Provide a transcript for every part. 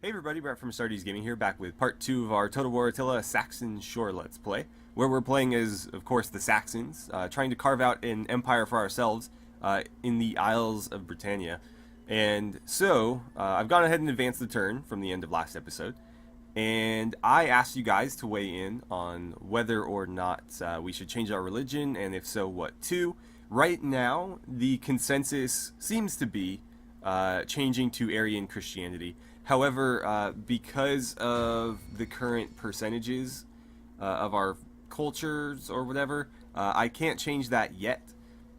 Hey everybody, Brett from AstartesGaming here, back with part 2 of our Total War Attila Saxon Shore Let's Play, where we're playing as, of course, the Saxons, trying to carve out an empire for ourselves in the Isles of Britannia. And so, I've gone ahead and advanced the turn from the end of last episode, and I asked you guys to weigh in on whether or not we should change our religion, and if so, what to. Right now, the consensus seems to be changing to Arian Christianity. However, because of the current percentages of our cultures or whatever, I can't change that yet.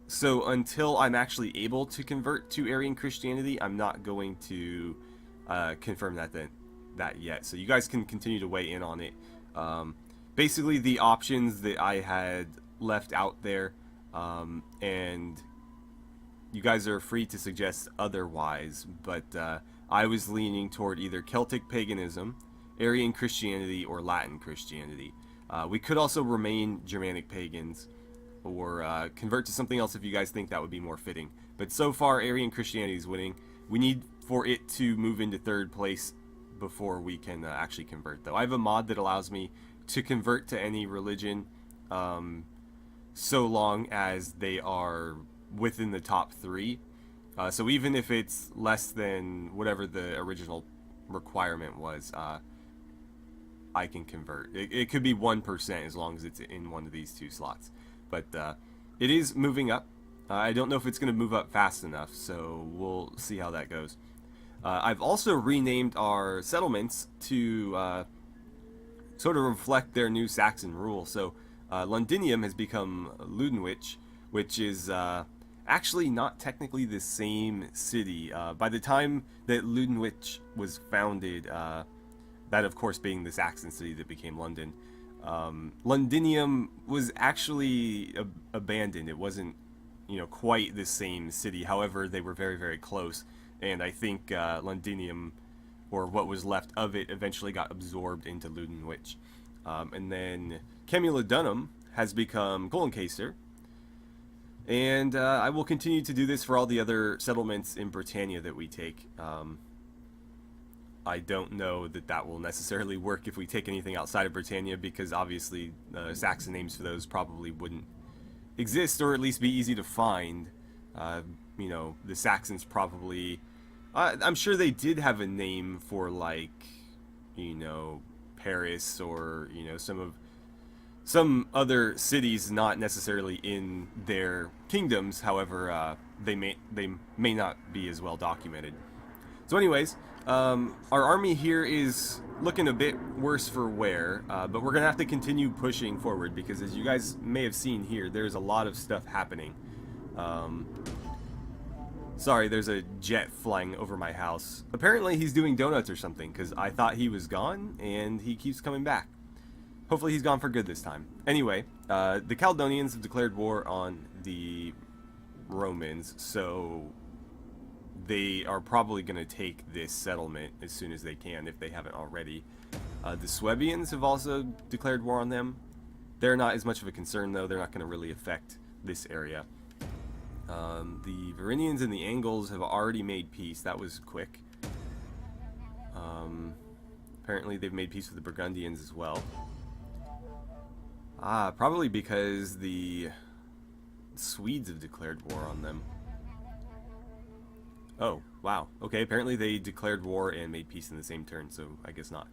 So until I'm actually able to convert to Arian Christianity, I'm not going to confirm that yet. So you guys can continue to weigh in on it. Basically, the options that I had left out there, and you guys are free to suggest otherwise, but I was leaning toward either Celtic paganism, Arian Christianity, or Latin Christianity. We could also remain Germanic pagans, or convert to something else if you guys think that would be more fitting. But so far, Arian Christianity is winning. We need for it to move into third place before we can actually convert, though. I have a mod that allows me to convert to any religion so long as they are within the top 3. So even if it's less than whatever the original requirement was, I can convert. It could be 1% as long as it's in one of these 2 slots. But it is moving up. I don't know if it's going to move up fast enough, so we'll see how that goes. I've also renamed our settlements to sort of reflect their new Saxon rule. So Londinium has become Ludenwich, which is actually not technically the same city. By the time that Ludenwich was founded, that of course being the Saxon city that became London, Londinium was actually abandoned. It wasn't, quite the same city. However, they were very, very close, and I think Londinium, or what was left of it, eventually got absorbed into Ludenwich. And then Cemulodunum has become Coloncaster. And I will continue to do this for all the other settlements in Britannia that we take. I don't know that will necessarily work if we take anything outside of Britannia, because obviously Saxon names for those probably wouldn't exist, or at least be easy to find. The Saxons probably... I'm sure they did have a name for, like, Paris, or, some other cities not necessarily in their kingdoms. However, they may not be as well documented. So anyways, our army here is looking a bit worse for wear, but we're gonna have to continue pushing forward, because as you guys may have seen here, there's a lot of stuff happening. Sorry, there's a jet flying over my house. Apparently he's doing donuts or something, because I thought he was gone and he keeps coming back. Hopefully he's gone for good this time. Anyway, the Caledonians have declared war on the Romans, so they are probably going to take this settlement as soon as they can, if they haven't already. The Swabians have also declared war on them. They're not as much of a concern, though. They're not going to really affect this area. The Varinians and the Angles have already made peace. That was quick. Apparently they've made peace with the Burgundians as well. Probably because the Swedes have declared war on them. Oh, wow. Okay, apparently they declared war and made peace in the same turn, so I guess not.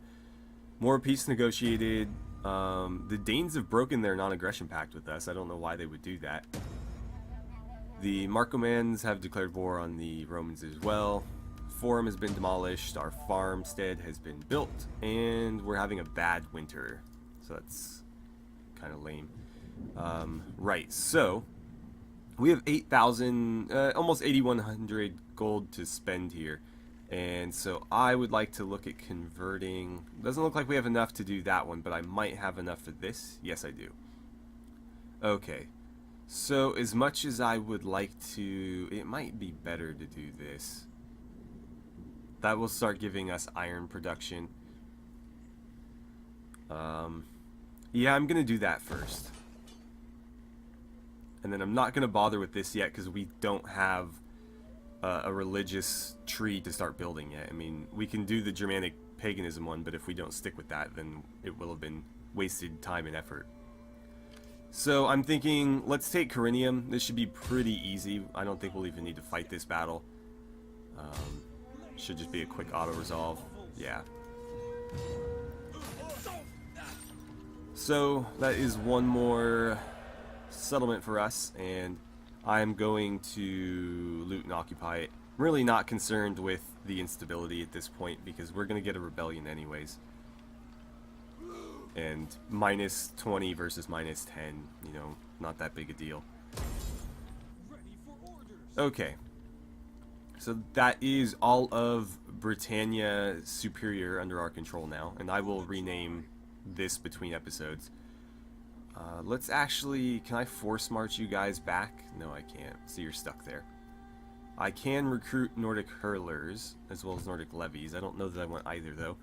More peace negotiated. The Danes have broken their non-aggression pact with us. I don't know why they would do that. The Markomans have declared war on the Romans as well. Forum has been demolished. Our farmstead has been built, and we're having a bad winter. So that's kind of lame. Right, so we have 8,000, almost 8,100 gold to spend here, and so I would like to look at converting. Doesn't look like we have enough to do that one, but I might have enough for this. Yes, I do. Okay, so as much as I would like to, it might be better to do this. That will start giving us iron production. Yeah, I'm gonna do that first. And then I'm not gonna bother with this yet, because we don't have a religious tree to start building yet. I mean, we can do the Germanic paganism one, but if we don't stick with that, then it will have been wasted time and effort. So I'm thinking, let's take Corinium. This should be pretty easy. I don't think we'll even need to fight this battle. Should just be a quick auto-resolve. Yeah. So that is one more settlement for us, and I'm going to loot and occupy it. I'm really not concerned with the instability at this point because we're going to get a rebellion anyways. And minus 20 versus minus 10, you know, not that big a deal. Okay. So that is all of Britannia Superior under our control now, and I will rename this between episodes. Let's actually, can I force march you guys back? No, I can't. So you're stuck there. I can recruit Nordic hurlers as well as Nordic levies. I don't know that I want either though.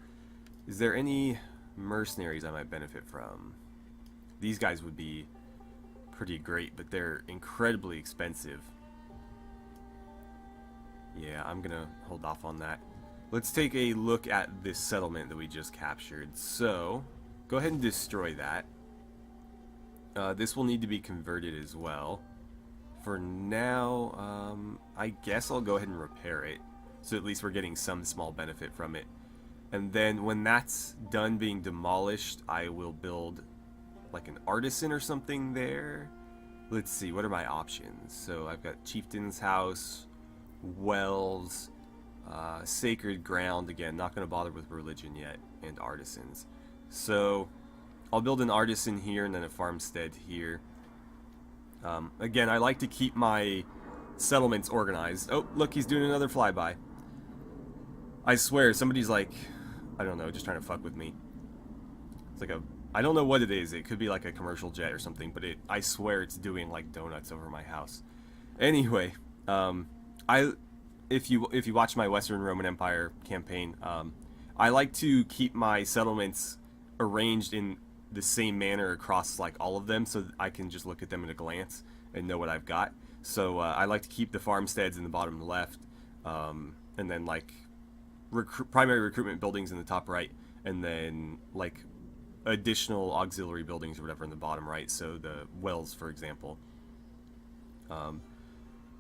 Is there any mercenaries I might benefit from? These guys would be pretty great, but they're incredibly expensive. Yeah, I'm gonna hold off on that. Let's take a look at this settlement that we just captured. So, go ahead and destroy that. This will need to be converted as well. For now, I guess I'll go ahead and repair it. So at least we're getting some small benefit from it. And then when that's done being demolished, I will build like an artisan or something there. Let's see, what are my options? So I've got Chieftain's House, Wells, Sacred Ground, again, not going to bother with religion yet, and artisans. So I'll build an artisan here and then a farmstead here. Again, I like to keep my settlements organized. Oh, look, he's doing another flyby. I swear, somebody's like, I don't know, just trying to fuck with me. It's like a, I don't know what it is. It could be like a commercial jet or something, but I swear it's doing like donuts over my house. Anyway, if you watch my Western Roman Empire campaign, I like to keep my settlements arranged in the same manner across like all of them, so that I can just look at them at a glance and know what I've got. So I like to keep the farmsteads in the bottom left, and then like primary recruitment buildings in the top right, and then like additional auxiliary buildings or whatever in the bottom right. So the wells, for example.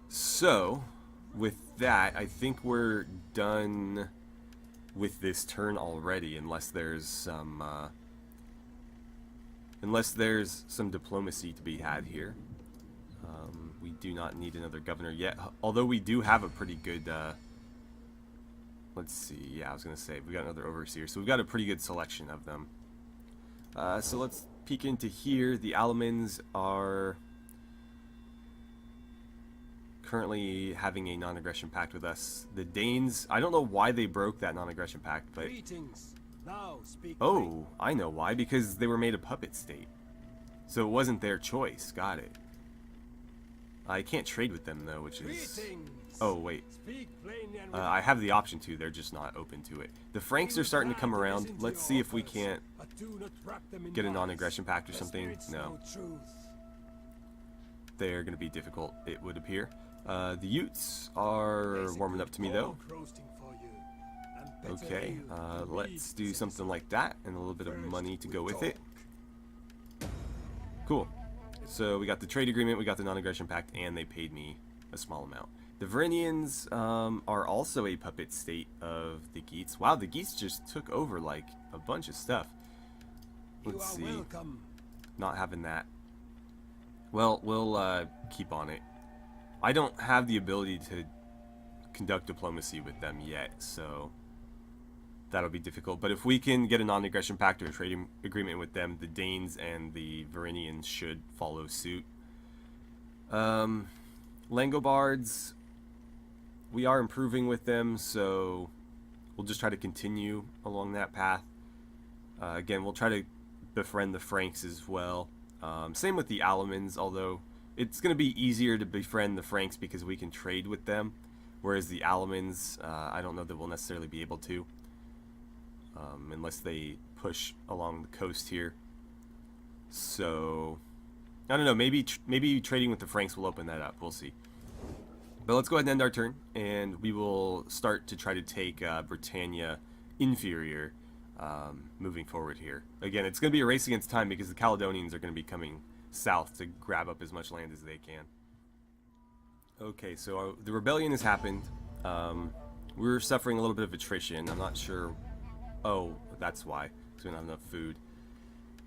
So with that, I think we're done with this turn already, unless there's some diplomacy to be had here. We do not need another governor yet, although we do have a pretty good, let's see, yeah, I was going to say, we got another overseer, so we've got a pretty good selection of them. So let's peek into here. The Alamans are currently having a non-aggression pact with us. The Danes, I don't know why they broke that non-aggression pact, but... Oh, I know why, because they were made a puppet state. So it wasn't their choice, got it. I can't trade with them though, which is... Oh, wait. I have the option to, they're just not open to it. The Franks are starting to come around. Let's see if we can't get a non-aggression pact or something. No. They're going to be difficult, it would appear. The Utes are warming up to me though. Okay, let's do something like that, and a little bit of money to go with it. Cool. So we got the trade agreement, we got the non-aggression pact, and they paid me a small amount. The Varynians are also a puppet state of the Geats. Wow, the Geats just took over like a bunch of stuff. Let's see. Not having that. Well, we'll keep on it. I don't have the ability to conduct diplomacy with them yet, so that'll be difficult. But if we can get a non-aggression pact or a trading agreement with them, the Danes and the Varynians should follow suit. Langobards, we are improving with them, so we'll just try to continue along that path. Again, we'll try to befriend the Franks as well. Same with the Alamans, although it's going to be easier to befriend the Franks because we can trade with them, whereas the Alamans, I don't know that we'll necessarily be able to, unless they push along the coast here. So, I don't know, maybe trading with the Franks will open that up. We'll see. But let's go ahead and end our turn, and we will start to try to take Britannia Inferior moving forward here. Again, it's going to be a race against time because the Caledonians are going to be coming south to grab up as much land as they can. Okay, so the rebellion has happened. We're suffering a little bit of attrition. I'm not sure. Oh, that's why. Because we don't have enough food.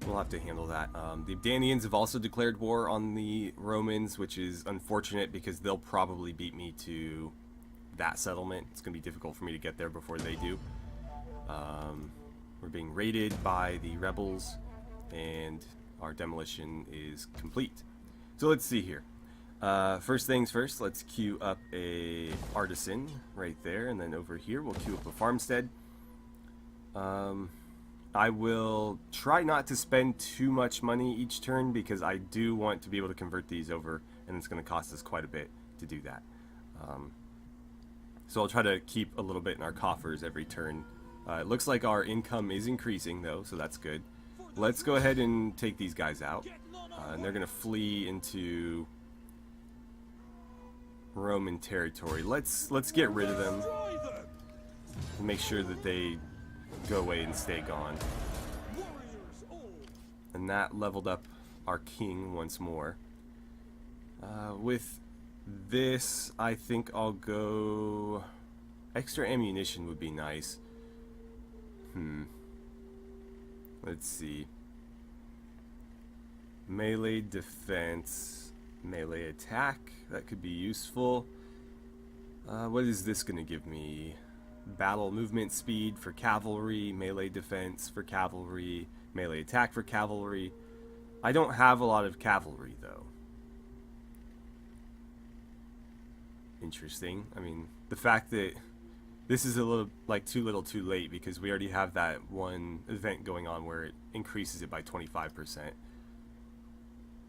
We'll have to handle that. The Danians have also declared war on the Romans, which is unfortunate because they'll probably beat me to that settlement. It's going to be difficult for me to get there before they do. We're being raided by the rebels, and our demolition is complete. So let's see here. First things first, let's queue up a artisan right there, and then over here we'll queue up a farmstead. I will try not to spend too much money each turn because I do want to be able to convert these over, and it's going to cost us quite a bit to do that. So I'll try to keep a little bit in our coffers every turn. It looks like our income is increasing though, so that's good. Let's go ahead and take these guys out, and they're going to flee into Roman territory. Let's get rid of them and make sure that they go away and stay gone. And that leveled up our king once more. With this, I think I'll go... Extra ammunition would be nice. Let's see. Melee defense, melee attack, that could be useful. What is this going to give me? Battle movement speed for cavalry, melee defense for cavalry, melee attack for cavalry. I don't have a lot of cavalry though. Interesting. I mean, the fact that this is a little like too little too late because we already have that one event going on where it increases it by 25%.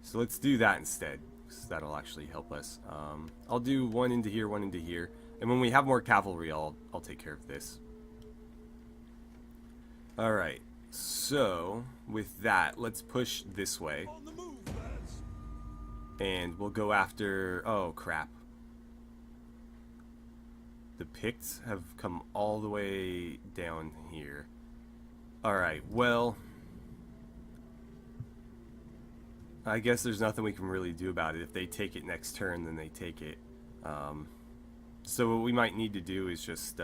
So let's do that instead, because that'll actually help us. I'll do one into here, one into here. And when we have more cavalry, I'll take care of this. Alright, so with that, let's push this way. And we'll go after... Oh, crap. The Picts have come all the way down here. Alright, well... I guess there's nothing we can really do about it. If they take it next turn, then they take it. So what we might need to do is just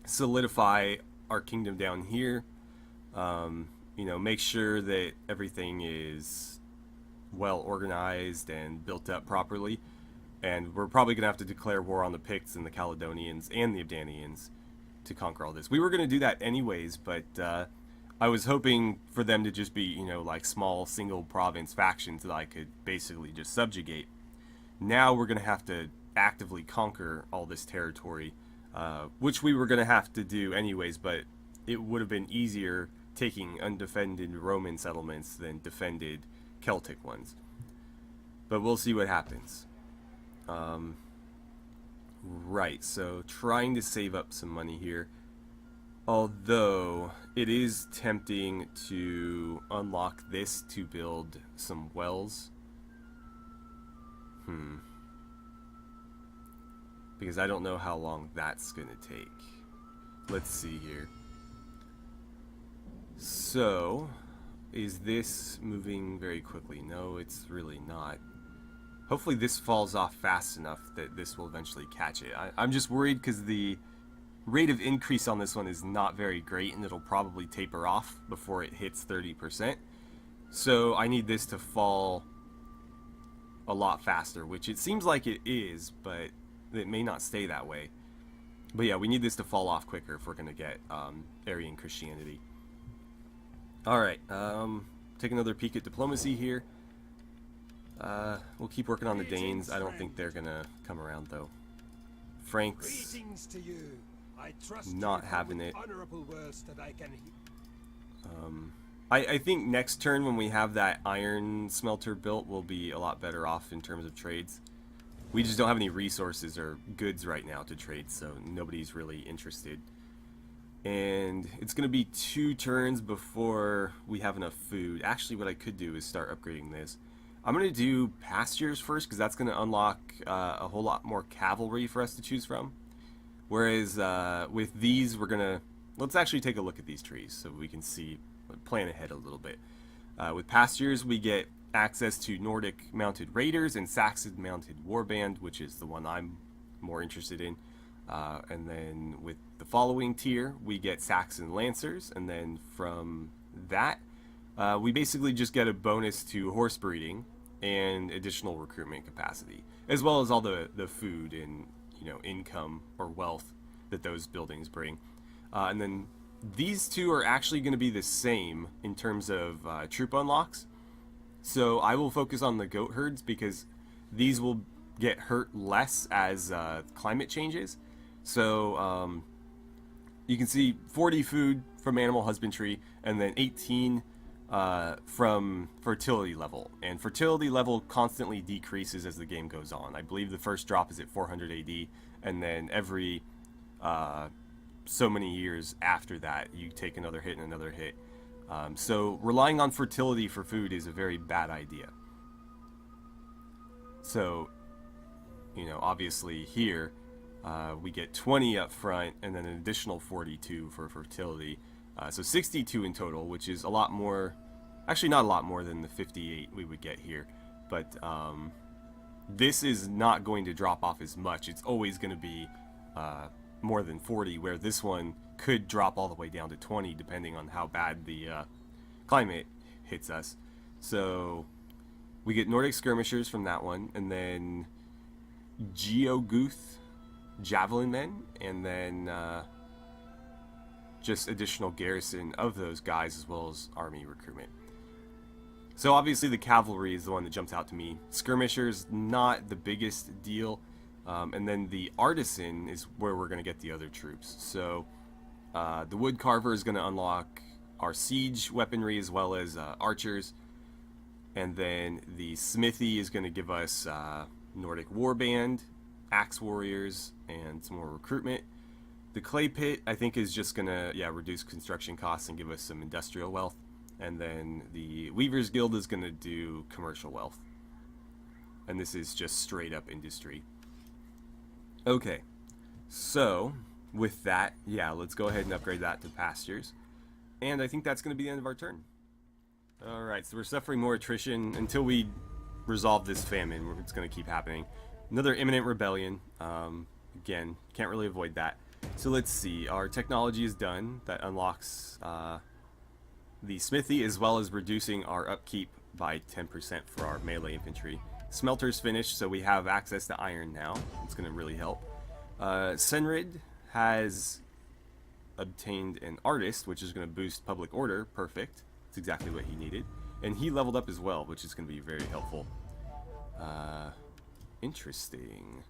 solidify our kingdom down here. You know, make sure that everything is well organized and built up properly. And we're probably going to have to declare war on the Picts and the Caledonians and the Abdanians to conquer all this. We were going to do that anyways, but I was hoping for them to just be, you know, like small single province factions that I could basically just subjugate. Now we're going to have to actively conquer all this territory, which we were going to have to do anyways, but it would have been easier taking undefended Roman settlements than defended Celtic ones. But we'll see what happens. Right, so trying to save up some money here. Although it is tempting to unlock this to build some wells. Because I don't know how long that's going to take. Let's see here. So, is this moving very quickly? No, it's really not. Hopefully this falls off fast enough that this will eventually catch it. I'm just worried because the rate of increase on this one is not very great, and it'll probably taper off before it hits 30%. So I need this to fall a lot faster, which it seems like it is, but it may not stay that way. But yeah, we need this to fall off quicker if we're going to get Arian Christianity. Alright, take another peek at diplomacy here. We'll keep working on the Danes. I don't think they're going to come around, though. Franks, not having it. I think next turn when we have that iron smelter built, we'll be a lot better off in terms of trades. We just don't have any resources or goods right now to trade, so nobody's really interested. And it's going to be 2 turns before we have enough food. Actually, what I could do is start upgrading this. I'm going to do pastures first because that's going to unlock a whole lot more cavalry for us to choose from. Whereas with these, we're going to... Let's actually take a look at these trees so we can see, plan ahead a little bit. With pastures, we get access to Nordic mounted raiders and Saxon mounted warband, which is the one I'm more interested in. And then with the following tier, we get Saxon lancers, and then from that, we basically just get a bonus to horse breeding and additional recruitment capacity, as well as all the food and income or wealth that those buildings bring. And then these two are actually going to be the same in terms of troop unlocks. So I will focus on the goat herds because these will get hurt less as climate changes. So you can see 40 food from animal husbandry, and then 18 from fertility level. And fertility level constantly decreases as the game goes on. I believe the first drop is at 400 AD, and then every so many years after that, you take another hit and another hit. So relying on fertility for food is a very bad idea. So, obviously here, we get 20 up front, and then an additional 42 for fertility. So 62 in total, which is a lot more, actually not a lot more than the 58 we would get here. But this is not going to drop off as much. It's always going to be more than 40, where this one could drop all the way down to 20 depending on how bad the climate hits us. So we get Nordic skirmishers from that one, and then Geoguth javelin men, and then just additional garrison of those guys, as well as army recruitment. So obviously the cavalry is the one that jumps out to me. Skirmishers, not the biggest deal. And then the artisan is where we're going to get the other troops. So the wood carver is going to unlock our siege weaponry as well as archers. And then the smithy is going to give us Nordic warband, axe warriors, and some more recruitment. The clay pit, I think, is just going to reduce construction costs and give us some industrial wealth. And then the Weavers Guild is going to do commercial wealth. And this is just straight up industry. Okay, so with that, let's go ahead and upgrade that to pastures. And I think that's going to be the end of our turn. Alright, so we're suffering more attrition until we resolve this famine. It's going to keep happening. Another imminent rebellion. Again, can't really avoid that. So let's see, our technology is done. That unlocks the smithy, as well as reducing our upkeep by 10% for our melee infantry. Smelter's finished, so we have access to iron now. It's going to really help. Senrid has obtained an artist, which is going to boost public order. Perfect. It's exactly what he needed. And he leveled up as well, which is going to be very helpful. Interesting.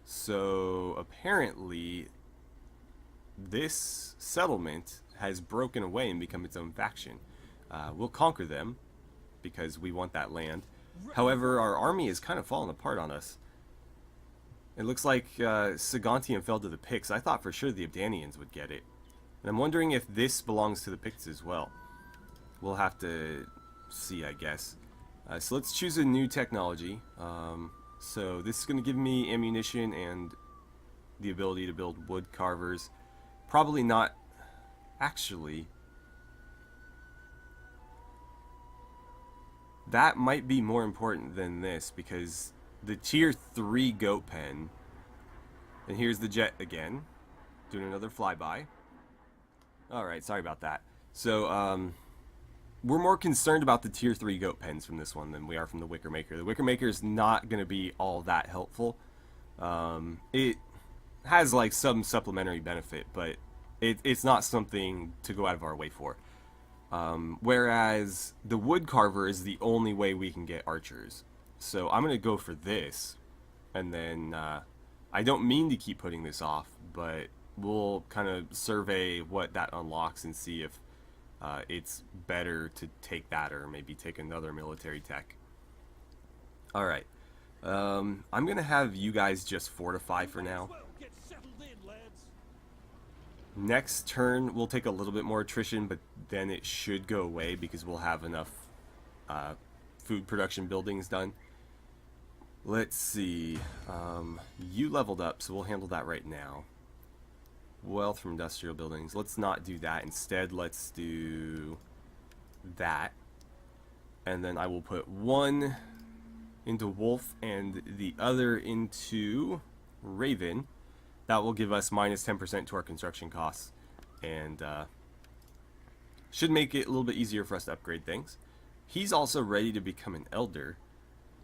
So apparently this settlement has broken away and become its own faction. We'll conquer them because we want that land. However, our army is kind of falling apart on us. It looks like Sagontium fell to the Picts. I thought for sure the Abdanians would get it. And I'm wondering if this belongs to the Picts as well. We'll have to see, I guess. So let's choose a new technology. So this is going to give me ammunition and the ability to build wood carvers. Probably not... Actually... that might be more important than this, because the tier 3 goat pen, and here's the jet again, doing another flyby. Alright, sorry about that. So, we're more concerned about the tier 3 goat pens from this one than we are from the Wicker Maker. The Wicker Maker is not going to be all that helpful. It has like some supplementary benefit, but it's not something to go out of our way for. Whereas the wood carver is the only way we can get archers. So I'm going to go for this, and then I don't mean to keep putting this off, but we'll kind of survey what that unlocks and see if it's better to take that or maybe take another military tech. Alright, I'm going to have you guys just fortify for now. Next turn, we'll take a little bit more attrition, but then it should go away because we'll have enough food production buildings done. Let's see. You leveled up, so we'll handle that right now. Wealth from industrial buildings. Let's not do that. Instead, let's do that. And then I will put one into Wolf and the other into Raven. That will give us minus 10% to our construction costs. And should make it a little bit easier for us to upgrade things. He's also ready to become an elder.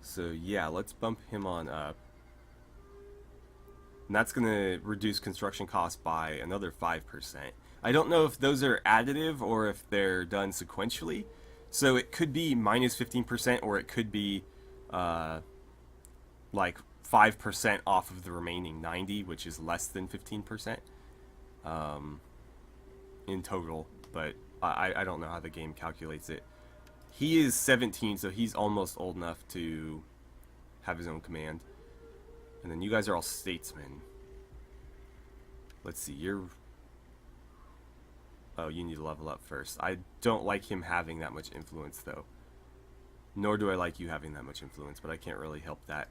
So yeah, let's bump him on up. And that's going to reduce construction costs by another 5%. I don't know if those are additive or if they're done sequentially. So it could be minus 15% or it could be like 5% off of the remaining 90, which is less than 15% in total. But I don't know how the game calculates it. He is 17, so he's almost old enough to have his own command. And then you guys are all statesmen. Let's see, oh, you need to level up first. I don't like him having that much influence, though. Nor do I like you having that much influence, but I can't really help that.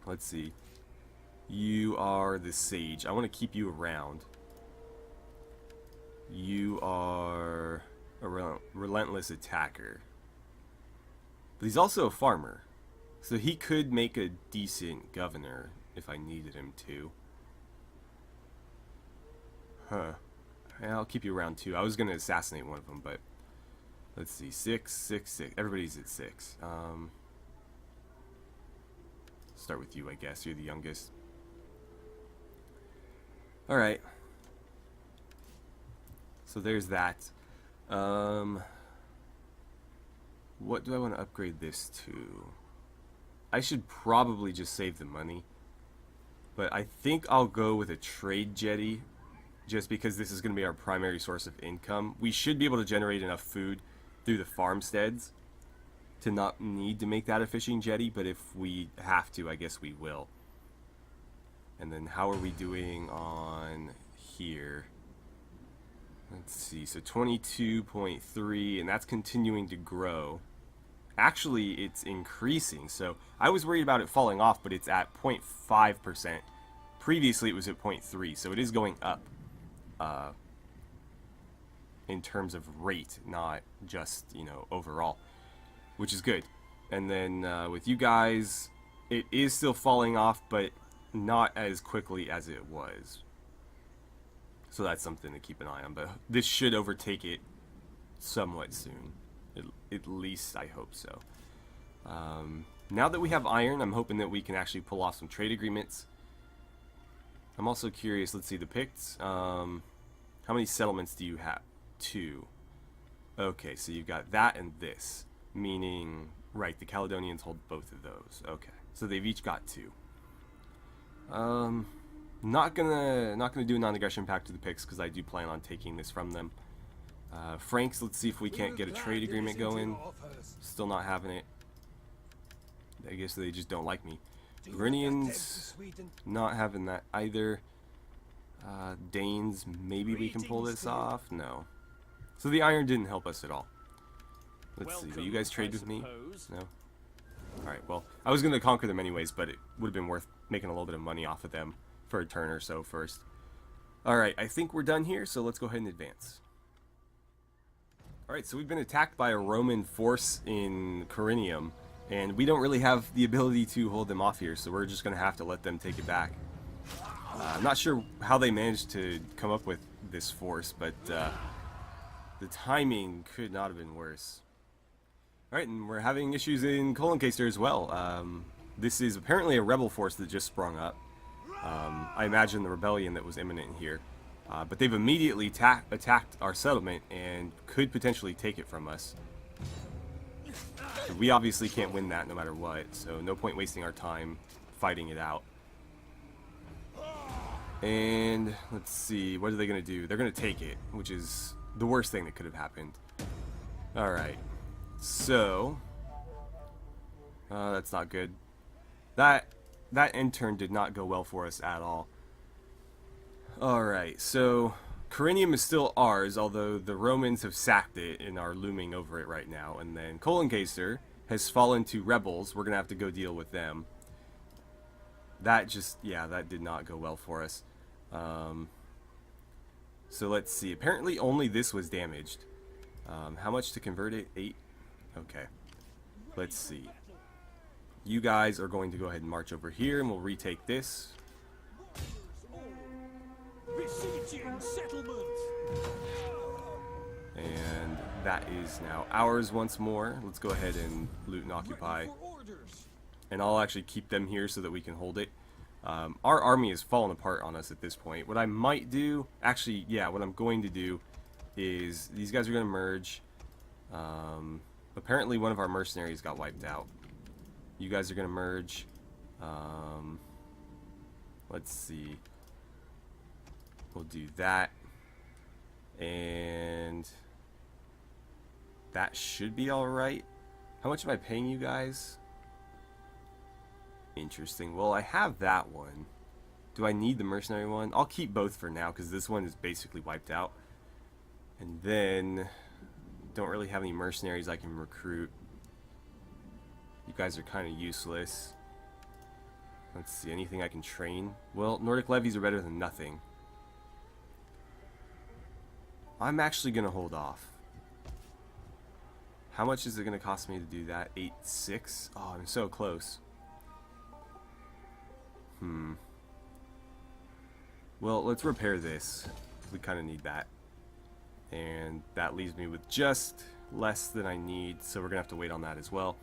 Let's see. You are the sage. I want to keep you around. You are a relentless attacker. But he's also a farmer. So he could make a decent governor if I needed him to. Huh. Yeah, I'll keep you around too. I was going to assassinate one of them, but let's see. 6, 6, 6. Everybody's at 6. Start with you, I guess. You're the youngest. Alright. So there's that. What do I want to upgrade this to? I should probably just save the money. But I think I'll go with a trade jetty, just because this is going to be our primary source of income. We should be able to generate enough food through the farmsteads to not need to make that a fishing jetty, but if we have to, I guess we will. And then how are we doing on here? Let's see, so 22.3, and that's continuing to grow. Actually, it's increasing, so I was worried about it falling off, but it's at 0.5%. Previously, it was at 0.3, so it is going up in terms of rate, not just, you know, overall, which is good. And then with you guys, it is still falling off, but not as quickly as it was. So that's something to keep an eye on, but this should overtake it somewhat soon. At least I hope so. Now that we have iron, I'm hoping that we can actually pull off some trade agreements. I'm also curious, let's see, the Picts. How many settlements do you have? 2. Okay, so you've got that and this. Meaning, right, the Caledonians hold both of those. Okay, so they've each got 2. Not gonna do a non-aggression pact to the Picts because I do plan on taking this from them. Franks, let's see if we can't get a trade agreement going. Still not having it. I guess they just don't like me. Burnians, not having that either. Danes, maybe we can pull this off. No. So the iron didn't help us at all. Let's see, will you guys trade with me? No? Alright, well, I was going to conquer them anyways, but it would have been worth making a little bit of money off of them for a turn or so first. Alright, I think we're done here, so let's go ahead and advance. Alright, so we've been attacked by a Roman force in Corinium, and we don't really have the ability to hold them off here, so we're just going to have to let them take it back. I'm not sure how they managed to come up with this force, but the timing could not have been worse. Alright, and we're having issues in Coloncaster as well. This is apparently a rebel force that just sprung up. I imagine the rebellion that was imminent here. But they've immediately attacked our settlement and could potentially take it from us. We obviously can't win that no matter what, so no point wasting our time fighting it out. And let's see, what are they going to do? They're going to take it, which is the worst thing that could have happened. Alright, so that's not good. That end turn did not go well for us at all. Alright, so Corinium is still ours, although the Romans have sacked it and are looming over it right now. And then Coloncaster has fallen to rebels. We're going to have to go deal with them. That just, yeah, that did not go well for us. So let's see. Apparently only this was damaged. How much to convert it? 8? Okay. Let's see. You guys are going to go ahead and march over here, and we'll retake this. And that is now ours once more. Let's go ahead and loot and occupy. And I'll actually keep them here so that we can hold it. Our army has fallen apart on us at this point. What I might do, actually, yeah, what I'm going to do is these guys are going to merge. Apparently one of our mercenaries got wiped out. You guys are going to merge. Let's see. We'll do that. And that should be alright. How much am I paying you guys? Interesting. Well, I have that one. Do I need the mercenary one? I'll keep both for now because this one is basically wiped out. And then don't really have any mercenaries I can recruit. You guys are kind of useless. Let's see, anything I can train? Well, Nordic levies are better than nothing. I'm actually going to hold off. How much is it going to cost me to do that? 8.6? Oh, I'm so close. Well, let's repair this. We kind of need that. And that leaves me with just less than I need, so we're going to have to wait on that as well.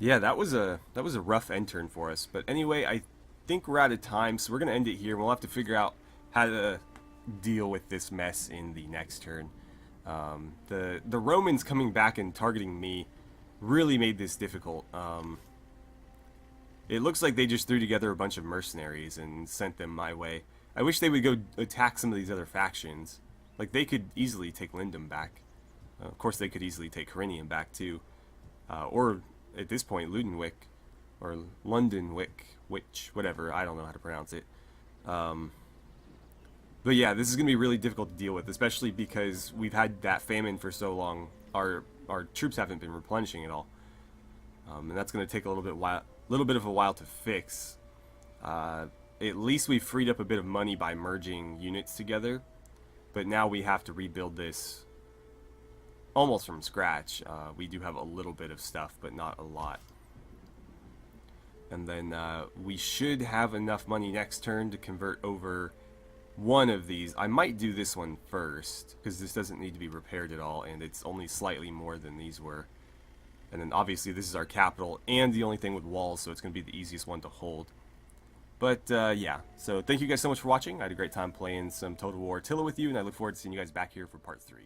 Yeah, that was a rough end turn for us. But anyway, I think we're out of time, so we're going to end it here. We'll have to figure out how to deal with this mess in the next turn. The Romans coming back and targeting me really made this difficult. It looks like they just threw together a bunch of mercenaries and sent them my way. I wish they would go attack some of these other factions. Like, they could easily take Lindum back. Of course, they could easily take Corinium back, too. Or, at this point, Ludenwick. Or Londonwick. Whatever. I don't know how to pronounce it. But yeah, this is going to be really difficult to deal with, especially because we've had that famine for so long. Our troops haven't been replenishing at all. And that's going to take a little bit of a while to fix. At least we've freed up a bit of money by merging units together. But now we have to rebuild this almost from scratch. We do have a little bit of stuff, but not a lot. And then we should have enough money next turn to convert over one of these. I might do this one first, because this doesn't need to be repaired at all, and it's only slightly more than these were. And then obviously this is our capital, and the only thing with walls, so it's going to be the easiest one to hold. But yeah, so thank you guys so much for watching. I had a great time playing some Total War Attila with you, and I look forward to seeing you guys back here for part 3.